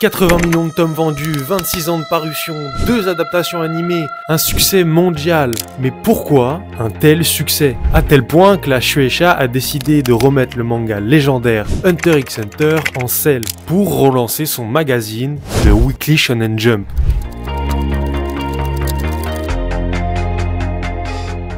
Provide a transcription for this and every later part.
80 millions de tomes vendus, 26 ans de parution, 2 adaptations animées, un succès mondial. Mais pourquoi un tel succès? À tel point que la Shueisha a décidé de remettre le manga légendaire Hunter x Hunter en selle pour relancer son magazine, le Weekly Shonen Jump.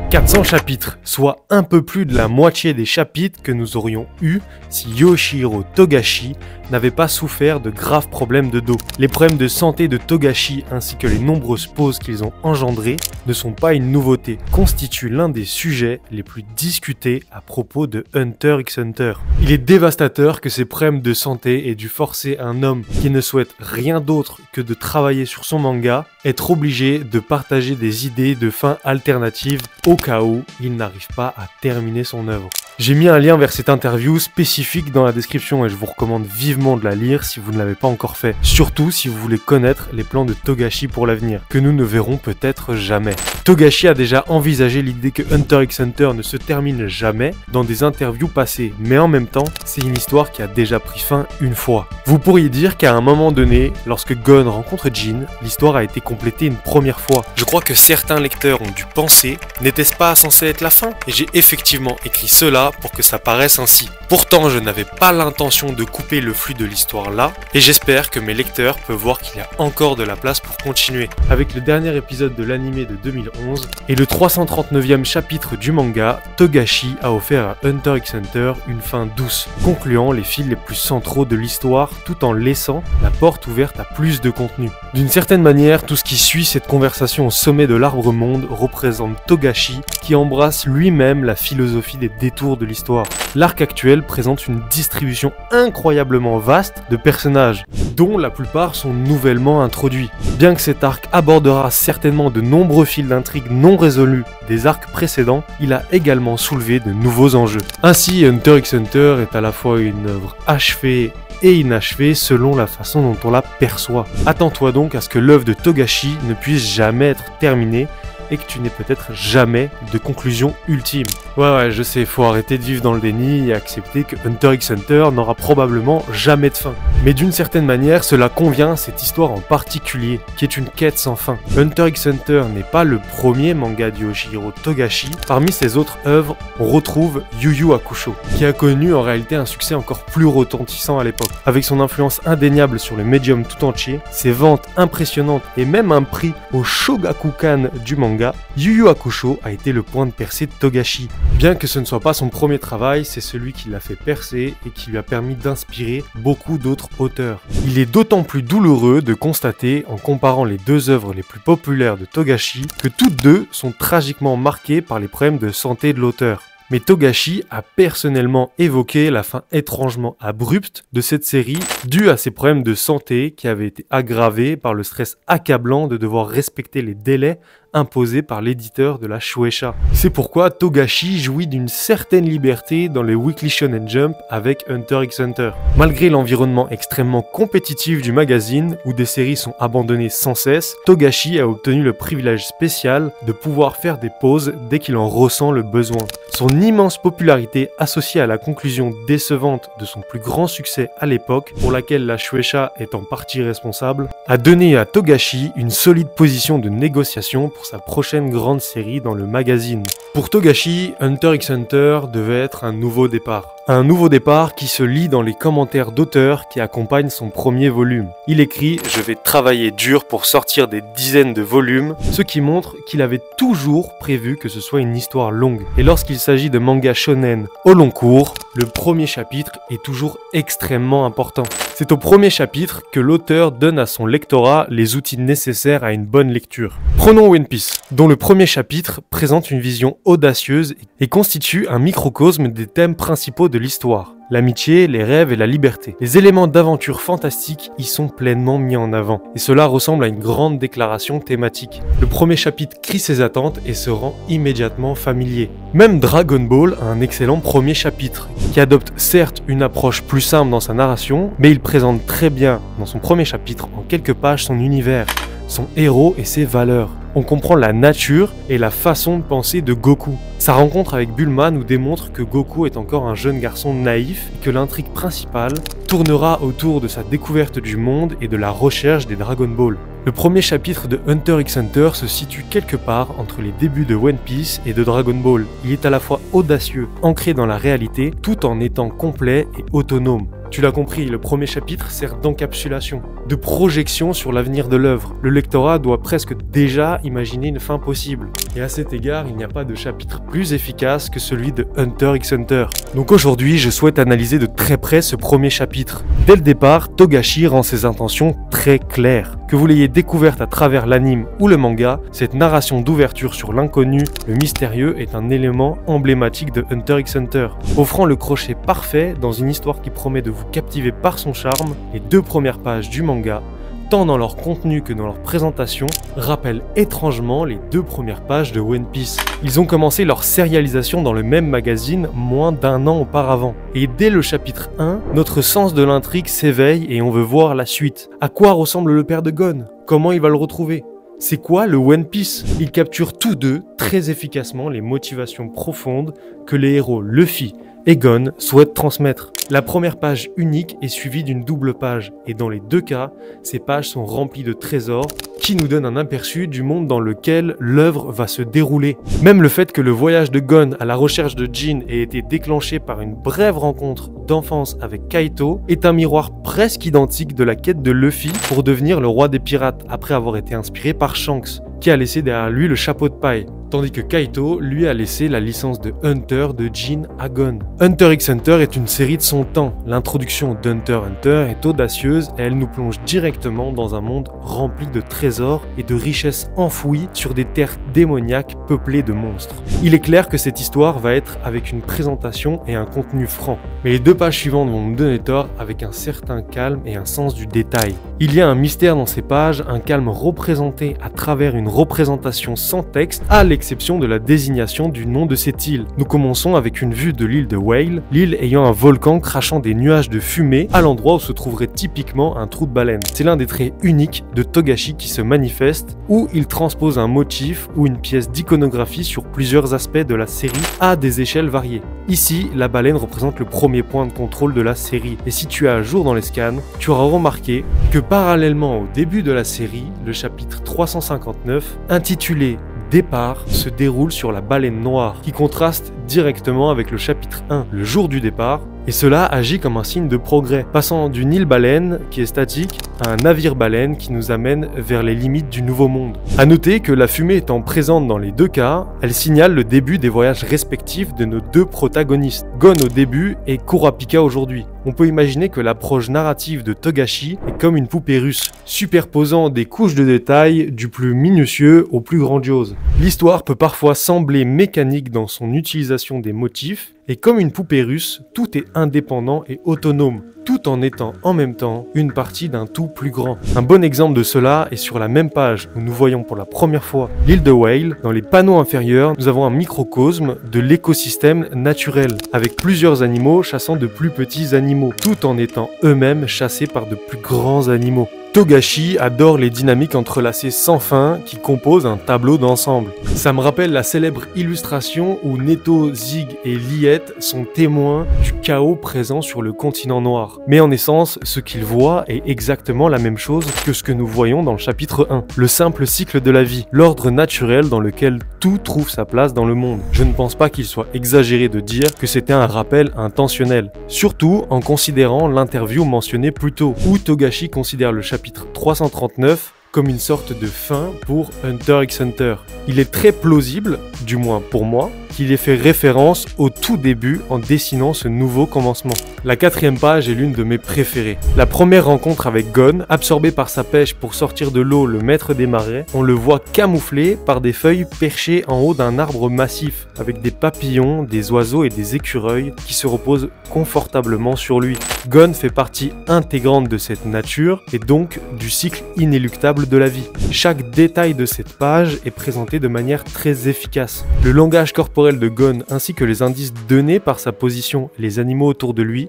400 chapitres, soit un peu plus de la moitié des chapitres que nous aurions eu si Yoshihiro Togashi n'avait pas souffert de graves problèmes de dos. Les problèmes de santé de Togashi ainsi que les nombreuses pauses qu'ils ont engendrées ne sont pas une nouveauté, constituent l'un des sujets les plus discutés à propos de Hunter x Hunter. Il est dévastateur que ces problèmes de santé aient dû forcer un homme qui ne souhaite rien d'autre que de travailler sur son manga, être obligé de partager des idées de fin alternatives au cas où il n'arrive pas à terminer son œuvre. J'ai mis un lien vers cette interview spécifique dans la description et je vous recommande vivement de la lire si vous ne l'avez pas encore fait. Surtout si vous voulez connaître les plans de Togashi pour l'avenir, que nous ne verrons peut-être jamais. Togashi a déjà envisagé l'idée que Hunter x Hunter ne se termine jamais dans des interviews passées, mais en même temps, c'est une histoire qui a déjà pris fin une fois. Vous pourriez dire qu'à un moment donné, lorsque Gon rencontre Jin, l'histoire a été complétée une première fois. Je crois que certains lecteurs ont dû penser, n'était-ce pas censé être la fin? Et j'ai effectivement écrit cela pour que ça paraisse ainsi. Pourtant, je n'avais pas l'intention de couper le flux de l'histoire là, et j'espère que mes lecteurs peuvent voir qu'il y a encore de la place pour continuer. Avec le dernier épisode de l'anime de 2011 et le 339e chapitre du manga, Togashi a offert à Hunter x Hunter une fin douce, concluant les fils les plus centraux de l'histoire tout en laissant la porte ouverte à plus de contenu. D'une certaine manière, tout ce qui suit cette conversation au sommet de l'arbre monde représente Togashi qui embrasse lui-même la philosophie des détours de l'histoire. L'arc actuel présente une distribution incroyablement vaste de personnages, dont la plupart sont nouvellement introduits. Bien que cet arc abordera certainement de nombreux fils d'intrigue non résolus des arcs précédents, il a également soulevé de nouveaux enjeux. Ainsi, Hunter x Hunter est à la fois une œuvre achevée et inachevée selon la façon dont on la perçoit. Attends-toi donc à ce que l'œuvre de Togashi ne puisse jamais être terminée et que tu n'aies peut-être jamais de conclusion ultime. Ouais, je sais, faut arrêter de vivre dans le déni et accepter que Hunter x Hunter n'aura probablement jamais de fin. Mais d'une certaine manière, cela convient à cette histoire en particulier, qui est une quête sans fin. Hunter x Hunter n'est pas le premier manga de Yoshihiro Togashi. Parmi ses autres œuvres, on retrouve Yu Yu Hakusho, qui a connu en réalité un succès encore plus retentissant à l'époque. Avec son influence indéniable sur le médium tout entier, ses ventes impressionnantes et même un prix au Shogakukan du manga, Yu Yu Hakusho a été le point de percée de Togashi. Bien que ce ne soit pas son premier travail, c'est celui qui l'a fait percer et qui lui a permis d'inspirer beaucoup d'autres auteurs. Il est d'autant plus douloureux de constater, en comparant les deux œuvres les plus populaires de Togashi, que toutes deux sont tragiquement marquées par les problèmes de santé de l'auteur. Mais Togashi a personnellement évoqué la fin étrangement abrupte de cette série due à ses problèmes de santé qui avaient été aggravés par le stress accablant de devoir respecter les délais imposés par l'éditeur de la Shueisha. C'est pourquoi Togashi jouit d'une certaine liberté dans les Weekly Shonen Jump avec Hunter x Hunter. Malgré l'environnement extrêmement compétitif du magazine où des séries sont abandonnées sans cesse, Togashi a obtenu le privilège spécial de pouvoir faire des pauses dès qu'il en ressent le besoin. Son immense popularité associée à la conclusion décevante de son plus grand succès à l'époque, pour laquelle la Shueisha est en partie responsable, a donné à Togashi une solide position de négociation pour sa prochaine grande série dans le magazine. Pour Togashi, Hunter x Hunter devait être un nouveau départ. Un nouveau départ qui se lit dans les commentaires d'auteurs qui accompagnent son premier volume. Il écrit « Je vais travailler dur pour sortir des dizaines de volumes », ce qui montre qu'il avait toujours prévu que ce soit une histoire longue. Et lorsqu'il s'agit de manga shonen au long cours, le premier chapitre est toujours extrêmement important. C'est au premier chapitre que l'auteur donne à son lectorat les outils nécessaires à une bonne lecture. Prenons One Piece, dont le premier chapitre présente une vision audacieuse et constitue un microcosme des thèmes principaux de l'histoire. L'amitié, les rêves et la liberté. Les éléments d'aventure fantastique y sont pleinement mis en avant, et cela ressemble à une grande déclaration thématique. Le premier chapitre crie ses attentes et se rend immédiatement familier. Même Dragon Ball a un excellent premier chapitre, qui adopte certes une approche plus simple dans sa narration, mais il présente très bien dans son premier chapitre en quelques pages son univers, son héros et ses valeurs. On comprend la nature et la façon de penser de Goku. Sa rencontre avec Bulma nous démontre que Goku est encore un jeune garçon naïf et que l'intrigue principale tournera autour de sa découverte du monde et de la recherche des Dragon Ball. Le premier chapitre de Hunter x Hunter se situe quelque part entre les débuts de One Piece et de Dragon Ball. Il est à la fois audacieux, ancré dans la réalité, tout en étant complet et autonome. Tu l'as compris, le premier chapitre sert d'encapsulation, de projection sur l'avenir de l'œuvre. Le lectorat doit presque déjà imaginer une fin possible. Et à cet égard, il n'y a pas de chapitre plus efficace que celui de Hunter x Hunter. Donc aujourd'hui, je souhaite analyser de très près ce premier chapitre. Dès le départ, Togashi rend ses intentions très claires. Que vous l'ayez découverte à travers l'anime ou le manga, cette narration d'ouverture sur l'inconnu, le mystérieux est un élément emblématique de Hunter x Hunter, offrant le crochet parfait dans une histoire qui promet de vous captiver par son charme. Les 2 premières pages du manga, tant dans leur contenu que dans leur présentation, rappellent étrangement les 2 premières pages de One Piece. Ils ont commencé leur sérialisation dans le même magazine moins d'1 an auparavant. Et dès le chapitre 1, notre sens de l'intrigue s'éveille et on veut voir la suite. À quoi ressemble le père de Gon? Comment il va le retrouver? C'est quoi le One Piece? Ils capturent tous deux très efficacement les motivations profondes que les héros Luffy et Gon souhaitent transmettre. La première page unique est suivie d'une double page, et dans les 2 cas, ces pages sont remplies de trésors qui nous donnent un aperçu du monde dans lequel l'œuvre va se dérouler. Même le fait que le voyage de Gon à la recherche de Jin ait été déclenché par une brève rencontre d'enfance avec Kaito est un miroir presque identique de la quête de Luffy pour devenir le roi des pirates après avoir été inspiré par Shanks, qui a laissé derrière lui le chapeau de paille, tandis que Kaito, lui, a laissé la licence de Hunter de Jin à Gon. Hunter x Hunter est une série de son temps. L'introduction d'Hunter x Hunter est audacieuse et elle nous plonge directement dans un monde rempli de trésors et de richesses enfouies sur des terres démoniaques peuplées de monstres. Il est clair que cette histoire va être avec une présentation et un contenu franc. Mais les 2 pages suivantes vont nous donner tort avec un certain calme et un sens du détail. Il y a un mystère dans ces pages, un calme représenté à travers une représentation sans texte, à l'exception de la désignation du nom de cette île. Nous commençons avec une vue de l'île de Whale, l'île ayant un volcan crachant des nuages de fumée à l'endroit où se trouverait typiquement un trou de baleine. C'est l'un des traits uniques de Togashi qui se manifeste, où il transpose un motif ou une pièce d'iconographie sur plusieurs aspects de la série à des échelles variées. Ici, la baleine représente le premier point de contrôle de la série, et si tu es à jour dans les scans, tu auras remarqué que parallèlement au début de la série, le chapitre 359, intitulé Départ, se déroule sur la baleine noire, qui contraste directement avec le chapitre 1, le jour du départ, et cela agit comme un signe de progrès, passant d'une île baleine qui est statique à un navire baleine qui nous amène vers les limites du nouveau monde. A noter que la fumée étant présente dans les 2 cas, elle signale le début des voyages respectifs de nos 2 protagonistes, Gon au début et Kurapika aujourd'hui. On peut imaginer que l'approche narrative de Togashi est comme une poupée russe, superposant des couches de détails du plus minutieux au plus grandiose. L'histoire peut parfois sembler mécanique dans son utilisation des motifs, et comme une poupée russe, tout est indépendant et autonome, tout en étant en même temps une partie d'un tout plus grand. Un bon exemple de cela est sur la même page où nous voyons pour la première fois l'île de Whale. Dans les panneaux inférieurs, nous avons un microcosme de l'écosystème naturel, avec plusieurs animaux chassant de plus petits animaux, tout en étant eux-mêmes chassés par de plus grands animaux. Togashi adore les dynamiques entrelacées sans fin qui composent un tableau d'ensemble. Ça me rappelle la célèbre illustration où Netto, Zig et Liette sont témoins du chaos présent sur le continent noir. Mais en essence, ce qu'ils voient est exactement la même chose que ce que nous voyons dans le chapitre 1. Le simple cycle de la vie, l'ordre naturel dans lequel tout trouve sa place dans le monde. Je ne pense pas qu'il soit exagéré de dire que c'était un rappel intentionnel. Surtout en considérant l'interview mentionnée plus tôt, où Togashi considère le chapitre 339 comme une sorte de fin pour Hunter x Hunter. Il est très plausible, du moins pour moi, qu'il ait fait référence au tout début en dessinant ce nouveau commencement. La 4e page est l'une de mes préférées. La première rencontre avec Gon, absorbé par sa pêche pour sortir de l'eau le maître des marais, on le voit camouflé par des feuilles perchées en haut d'un arbre massif, avec des papillons, des oiseaux et des écureuils qui se reposent confortablement sur lui. Gon fait partie intégrante de cette nature et donc du cycle inéluctable de la vie. Chaque détail de cette page est présenté de manière très efficace. Le langage corporel de Gon ainsi que les indices donnés par sa position et les animaux autour de lui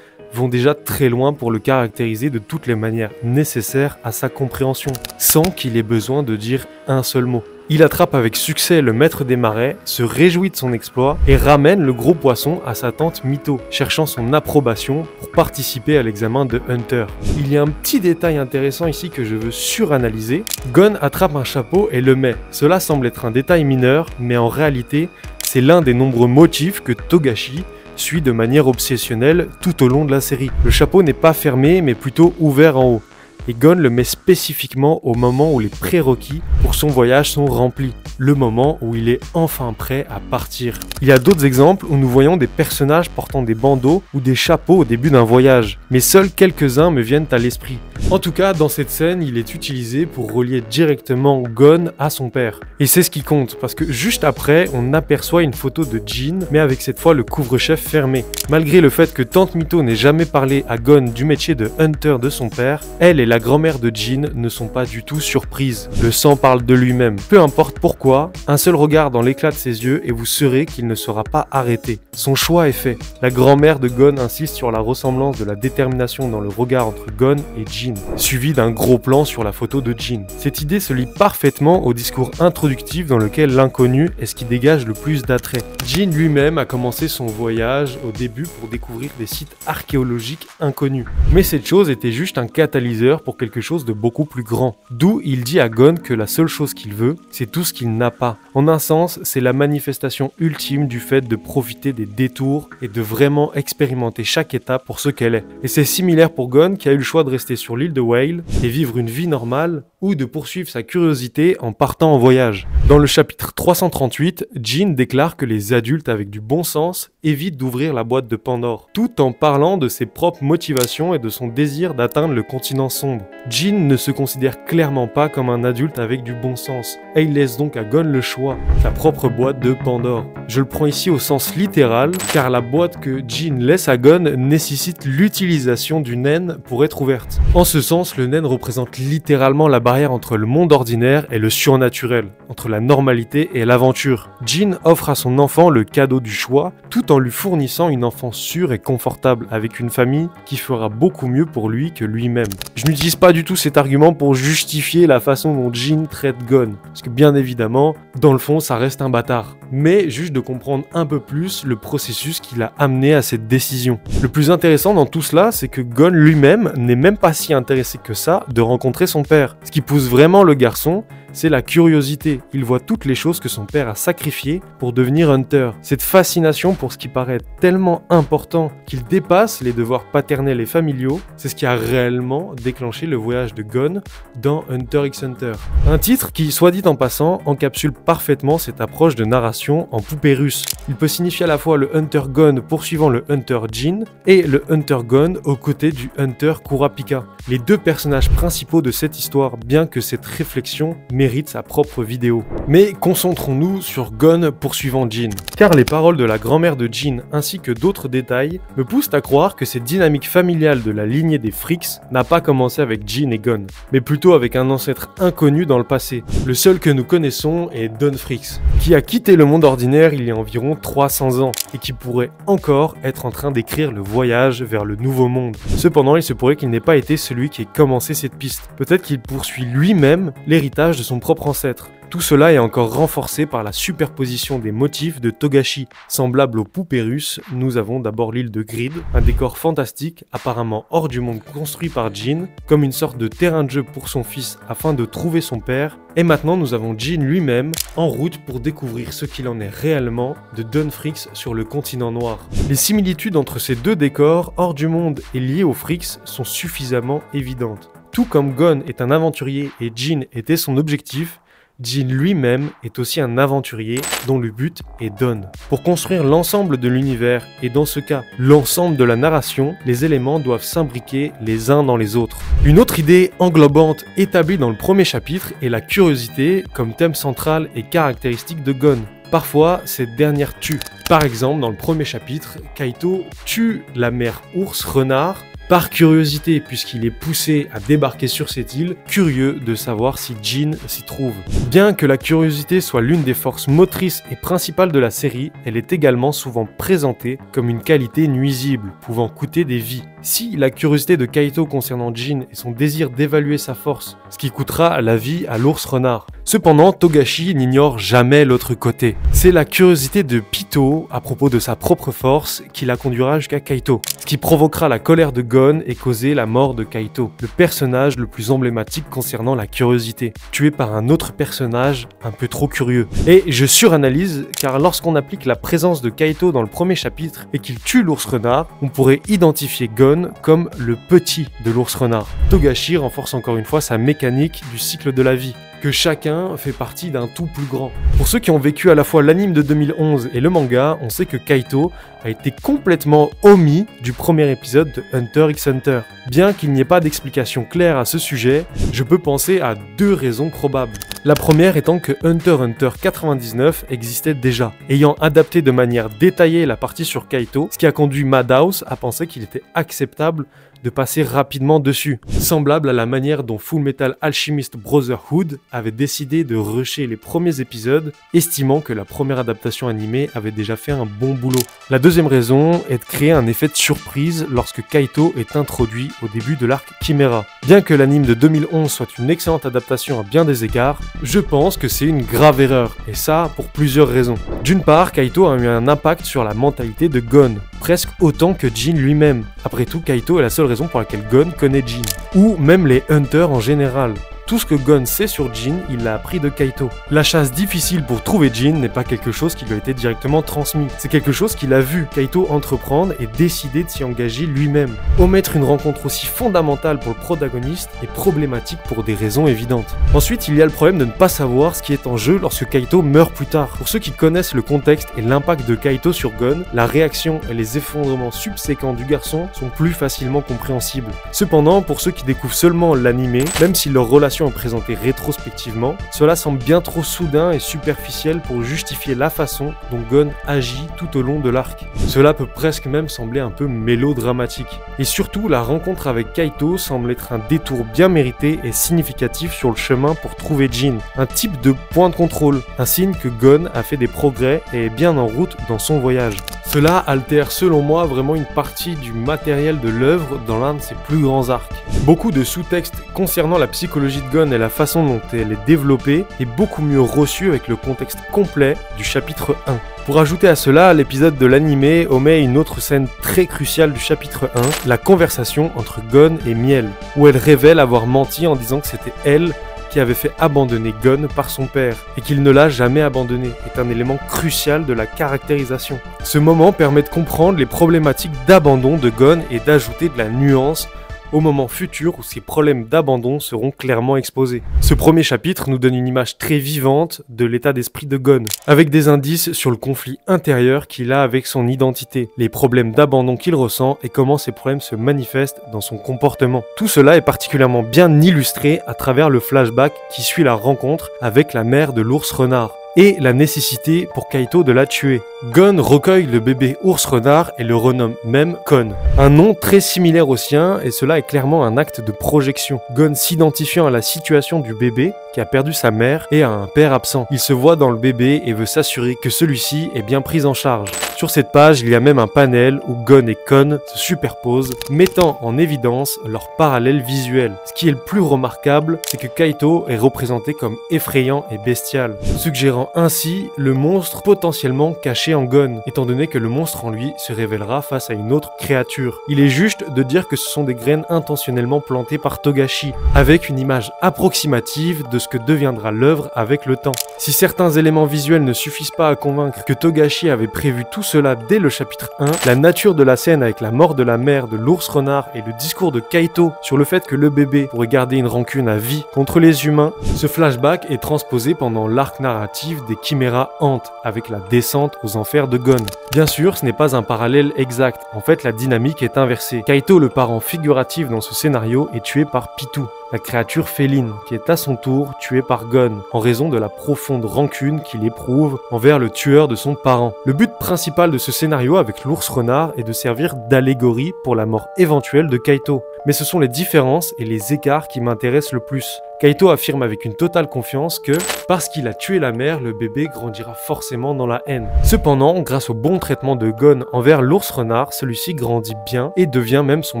vont déjà très loin pour le caractériser de toutes les manières nécessaires à sa compréhension, sans qu'il ait besoin de dire un seul mot. Il attrape avec succès le maître des marais, se réjouit de son exploit et ramène le gros poisson à sa tante Mito, cherchant son approbation pour participer à l'examen de Hunter. Il y a un petit détail intéressant ici que je veux suranalyser. Gon attrape un chapeau et le met. Cela semble être un détail mineur, mais en réalité, c'est l'un des nombreux motifs que Togashi suit de manière obsessionnelle tout au long de la série. Le chapeau n'est pas fermé, mais plutôt ouvert en haut. Et Gon le met spécifiquement au moment où les prérequis pour son voyage sont remplis, le moment où il est enfin prêt à partir. Il y a d'autres exemples où nous voyons des personnages portant des bandeaux ou des chapeaux au début d'un voyage, mais seuls quelques-uns me viennent à l'esprit. En tout cas, dans cette scène, il est utilisé pour relier directement Gon à son père. Et c'est ce qui compte, parce que juste après, on aperçoit une photo de Jin, mais avec cette fois le couvre-chef fermé. Malgré le fait que Tante Mito n'ait jamais parlé à Gon du métier de hunter de son père, elle et la grand-mère de Jin ne sont pas du tout surprises. Le sang parle de lui-même. Peu importe pourquoi, un seul regard dans l'éclat de ses yeux et vous saurez qu'il ne sera pas arrêté. Son choix est fait. La grand-mère de Gon insiste sur la ressemblance de la détermination dans le regard entre Gon et Jin, suivi d'un gros plan sur la photo de Jin. Cette idée se lie parfaitement au discours introductif dans lequel l'inconnu est ce qui dégage le plus d'attrait. Jin lui-même a commencé son voyage au début pour découvrir des sites archéologiques inconnus. Mais cette chose était juste un catalyseur pour quelque chose de beaucoup plus grand. D'où il dit à Gon que la seule chose qu'il veut, c'est tout ce qu'il n'a pas. En un sens, c'est la manifestation ultime du fait de profiter des détours et de vraiment expérimenter chaque étape pour ce qu'elle est. Et c'est similaire pour Gon qui a eu le choix de rester sur l'île de Whale et vivre une vie normale ou de poursuivre sa curiosité en partant en voyage. Dans le chapitre 338, Jin déclare que les adultes avec du bon sens évitent d'ouvrir la boîte de Pandore, tout en parlant de ses propres motivations et de son désir d'atteindre le continent sombre. Jin ne se considère clairement pas comme un adulte avec du bon sens, et il laisse donc à Gon le choix, sa propre boîte de Pandore. Je le prends ici au sens littéral, car la boîte que Jin laisse à Gon nécessite l'utilisation du naine pour être ouverte. En ce sens, le naine représente littéralement la barrière entre le monde ordinaire et le surnaturel, entre la normalité et l'aventure. Jin offre à son enfant le cadeau du choix, tout en lui fournissant une enfance sûre et confortable, avec une famille qui fera beaucoup mieux pour lui que lui-même. Je n'utilise pas du tout cet argument pour justifier la façon dont Jin traite Gon, parce que bien évidemment, dans le fond, ça reste un bâtard. Mais juste de comprendre un peu plus le processus qui l'a amené à cette décision. Le plus intéressant dans tout cela, c'est que Gon lui-même n'est même pas si intéressé que ça de rencontrer son père. Ce qui pousse vraiment le garçon, c'est la curiosité. Il voit toutes les choses que son père a sacrifiées pour devenir hunter. Cette fascination pour ce qui paraît tellement important qu'il dépasse les devoirs paternels et familiaux, c'est ce qui a réellement déclenché le voyage de Gon dans Hunter x Hunter. Un titre qui, soit dit en passant, encapsule parfaitement cette approche de narration en poupée russe. Il peut signifier à la fois le Hunter Gon poursuivant le Hunter Jin et le Hunter Gon aux côtés du Hunter Kurapika. Les deux personnages principaux de cette histoire, bien que cette réflexion mérite sa propre vidéo. Mais concentrons-nous sur Gon poursuivant Jin, car les paroles de la grand-mère de Jin ainsi que d'autres détails me poussent à croire que cette dynamique familiale de la lignée des Fricks n'a pas commencé avec Jin et Gon, mais plutôt avec un ancêtre inconnu dans le passé. Le seul que nous connaissons est Don Fricks, qui a quitté le monde ordinaire il y a environ 300 ans et qui pourrait encore être en train d'écrire le voyage vers le nouveau monde. Cependant, il se pourrait qu'il n'ait pas été celui qui ait commencé cette piste. Peut-être qu'il poursuit lui-même l'héritage de son propre ancêtre. Tout cela est encore renforcé par la superposition des motifs de Togashi. Semblable aux poupées russes, nous avons d'abord l'île de Grid, un décor fantastique, apparemment hors du monde construit par Jin, comme une sorte de terrain de jeu pour son fils afin de trouver son père. Et maintenant nous avons Jin lui-même en route pour découvrir ce qu'il en est réellement de Don Fricks sur le continent noir. Les similitudes entre ces deux décors hors du monde et liés aux Fricks sont suffisamment évidentes. Tout comme Gon est un aventurier et Jin était son objectif, Jin lui-même est aussi un aventurier dont le but est Don. Pour construire l'ensemble de l'univers, et dans ce cas l'ensemble de la narration, les éléments doivent s'imbriquer les uns dans les autres. Une autre idée englobante établie dans le premier chapitre est la curiosité comme thème central et caractéristique de Gon. Parfois, cette dernière tue. Par exemple, dans le premier chapitre, Kaito tue la mère ours-renard par curiosité, puisqu'il est poussé à débarquer sur cette île, curieux de savoir si Jin s'y trouve. Bien que la curiosité soit l'une des forces motrices et principales de la série, elle est également souvent présentée comme une qualité nuisible, pouvant coûter des vies. Si la curiosité de Kaito concernant Jin et son désir d'évaluer sa force, ce qui coûtera la vie à l'ours renard. Cependant, Togashi n'ignore jamais l'autre côté. C'est la curiosité de Pito à propos de sa propre force qui la conduira jusqu'à Kaito, ce qui provoquera la colère de Gon et causer la mort de Kaito, le personnage le plus emblématique concernant la curiosité, tué par un autre personnage un peu trop curieux. Et je suranalyse, car lorsqu'on applique la présence de Kaito dans le premier chapitre et qu'il tue l'ours renard, on pourrait identifier Gon comme le petit de l'ours renard. Togashi renforce encore une fois sa mécanique du cycle de la vie, que chacun fait partie d'un tout plus grand. Pour ceux qui ont vécu à la fois l'anime de 2011 et le manga, on sait que Kaito a été complètement omis du premier épisode de Hunter x Hunter. Bien qu'il n'y ait pas d'explication claire à ce sujet, je peux penser à deux raisons probables. La première étant que Hunter x Hunter 99 existait déjà, ayant adapté de manière détaillée la partie sur Kaito, ce qui a conduit Madhouse à penser qu'il était acceptable de passer rapidement dessus, semblable à la manière dont Fullmetal Alchemist Brotherhood avait décidé de rusher les premiers épisodes, estimant que la première adaptation animée avait déjà fait un bon boulot. La deuxième raison est de créer un effet de surprise lorsque Kaito est introduit au début de l'arc Chimera. Bien que l'anime de 2011 soit une excellente adaptation à bien des égards, je pense que c'est une grave erreur, et ça pour plusieurs raisons. D'une part, Kaito a eu un impact sur la mentalité de Gon, presque autant que Jin lui-même. Après tout, Kaito est la seule raison pour laquelle Gon connaît Jin, ou même les Hunters en général. Tout ce que Gon sait sur Jin, il l'a appris de Kaito. La chasse difficile pour trouver Jin n'est pas quelque chose qui lui a été directement transmis. C'est quelque chose qu'il a vu Kaito entreprendre et décider de s'y engager lui-même. Omettre une rencontre aussi fondamentale pour le protagoniste est problématique pour des raisons évidentes. Ensuite, il y a le problème de ne pas savoir ce qui est en jeu lorsque Kaito meurt plus tard. Pour ceux qui connaissent le contexte et l'impact de Kaito sur Gon, la réaction et les effondrements subséquents du garçon sont plus facilement compréhensibles. Cependant, pour ceux qui découvrent seulement l'animé, même si leur relation est présentée rétrospectivement, cela semble bien trop soudain et superficiel pour justifier la façon dont Gon agit tout au long de l'arc. Cela peut presque même sembler un peu mélodramatique. Et surtout, la rencontre avec Kaito semble être un détour bien mérité et significatif sur le chemin pour trouver Jin, un type de point de contrôle, un signe que Gon a fait des progrès et est bien en route dans son voyage. Cela altère selon moi vraiment une partie du matériel de l'œuvre dans l'un de ses plus grands arcs. Beaucoup de sous-textes concernant la psychologie de Gon et la façon dont elle est développée est beaucoup mieux reçu avec le contexte complet du chapitre 1. Pour ajouter à cela, l'épisode de l'animé omet une autre scène très cruciale du chapitre 1, la conversation entre Gon et Miel, où elle révèle avoir menti en disant que c'était elle qui avait fait abandonner Gon par son père, et qu'il ne l'a jamais abandonné, est un élément crucial de la caractérisation. Ce moment permet de comprendre les problématiques d'abandon de Gon et d'ajouter de la nuance au moment futur où ces problèmes d'abandon seront clairement exposés. Ce premier chapitre nous donne une image très vivante de l'état d'esprit de Gon, avec des indices sur le conflit intérieur qu'il a avec son identité, les problèmes d'abandon qu'il ressent et comment ces problèmes se manifestent dans son comportement. Tout cela est particulièrement bien illustré à travers le flashback qui suit la rencontre avec la mère de l'ours renard et la nécessité pour Kaito de la tuer. Gon recueille le bébé ours renard et le renomme même Kon, un nom très similaire au sien, et cela est clairement un acte de projection. Gon s'identifiant à la situation du bébé qui a perdu sa mère et à un père absent. Il se voit dans le bébé et veut s'assurer que celui-ci est bien pris en charge. Sur cette page, il y a même un panel où Gon et Kon se superposent, mettant en évidence leur parallèle visuel. Ce qui est le plus remarquable, c'est que Kaito est représenté comme effrayant et bestial, suggérant ainsi le monstre potentiellement caché en Gon, étant donné que le monstre en lui se révélera face à une autre créature. Il est juste de dire que ce sont des graines intentionnellement plantées par Togashi, avec une image approximative de ce que deviendra l'œuvre avec le temps. Si certains éléments visuels ne suffisent pas à convaincre que Togashi avait prévu tout cela dès le chapitre 1, la nature de la scène avec la mort de la mère de l'ours renard et le discours de Kaito sur le fait que le bébé pourrait garder une rancune à vie contre les humains, ce flashback est transposé pendant l'arc narratif des Chimera Ant, avec la descente aux enfers de Gon. Bien sûr, ce n'est pas un parallèle exact, en fait la dynamique est inversée. Kaito, le parent figuratif dans ce scénario, est tué par Pitou, la créature féline, qui est à son tour tuée par Gon, en raison de la profonde rancune qu'il éprouve envers le tueur de son parent. Le but principal de ce scénario avec l'ours renard est de servir d'allégorie pour la mort éventuelle de Kaito. Mais ce sont les différences et les écarts qui m'intéressent le plus. Kaito affirme avec une totale confiance que, parce qu'il a tué la mère, le bébé grandira forcément dans la haine. Cependant, grâce au bon traitement de Gon envers l'ours renard, celui-ci grandit bien et devient même son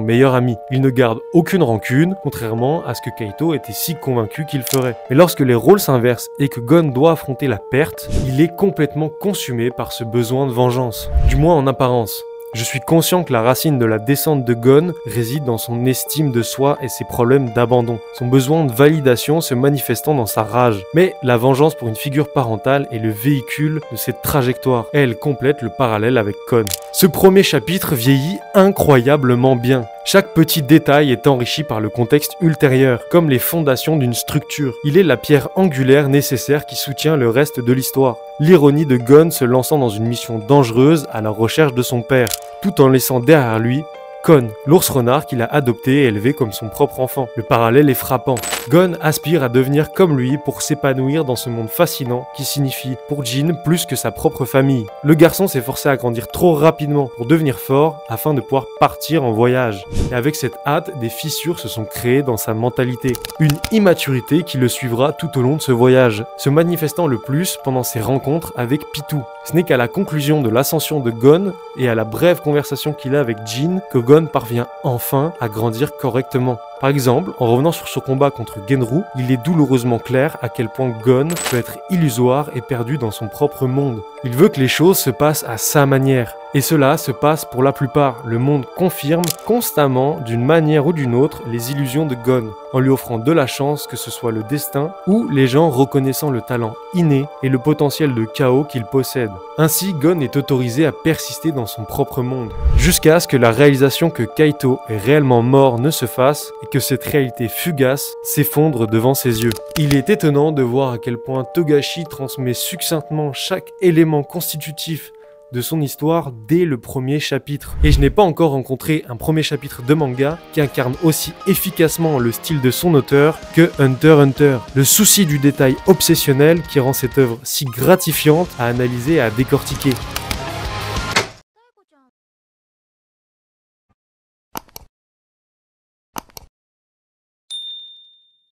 meilleur ami. Il ne garde aucune rancune, contrairement à ce que Kaito était si convaincu qu'il ferait. Mais lorsque les rôles s'inversent et que Gon doit affronter la perte, il est complètement consumé par ce besoin de vengeance, du moins en apparence. Je suis conscient que la racine de la descente de Gon réside dans son estime de soi et ses problèmes d'abandon, son besoin de validation se manifestant dans sa rage. Mais la vengeance pour une figure parentale est le véhicule de cette trajectoire, et elle complète le parallèle avec Kon. Ce premier chapitre vieillit incroyablement bien. Chaque petit détail est enrichi par le contexte ultérieur, comme les fondations d'une structure. Il est la pierre angulaire nécessaire qui soutient le reste de l'histoire. L'ironie de Gon se lançant dans une mission dangereuse à la recherche de son père, tout en laissant derrière lui Kon, l'ours renard qu'il a adopté et élevé comme son propre enfant. Le parallèle est frappant. Gon aspire à devenir comme lui pour s'épanouir dans ce monde fascinant qui signifie pour Jin plus que sa propre famille. Le garçon s'est forcé à grandir trop rapidement pour devenir fort afin de pouvoir partir en voyage. Et avec cette hâte, des fissures se sont créées dans sa mentalité. Une immaturité qui le suivra tout au long de ce voyage, se manifestant le plus pendant ses rencontres avec Pitou. Ce n'est qu'à la conclusion de l'ascension de Gon et à la brève conversation qu'il a avec Jin que Gon parvient enfin à grandir correctement. Par exemple, en revenant sur son combat contre Genru, il est douloureusement clair à quel point Gon peut être illusoire et perdu dans son propre monde. Il veut que les choses se passent à sa manière. Et cela se passe pour la plupart. Le monde confirme constamment, d'une manière ou d'une autre, les illusions de Gon, en lui offrant de la chance, que ce soit le destin ou les gens reconnaissant le talent inné et le potentiel de chaos qu'il possède. Ainsi, Gon est autorisé à persister dans son propre monde, jusqu'à ce que la réalisation que Kaito est réellement mort ne se fasse et que cette réalité fugace s'effondre devant ses yeux. Il est étonnant de voir à quel point Togashi transmet succinctement chaque élément constitutif de son histoire dès le premier chapitre. Et je n'ai pas encore rencontré un premier chapitre de manga qui incarne aussi efficacement le style de son auteur que Hunter x Hunter. Le souci du détail obsessionnel qui rend cette œuvre si gratifiante à analyser et à décortiquer.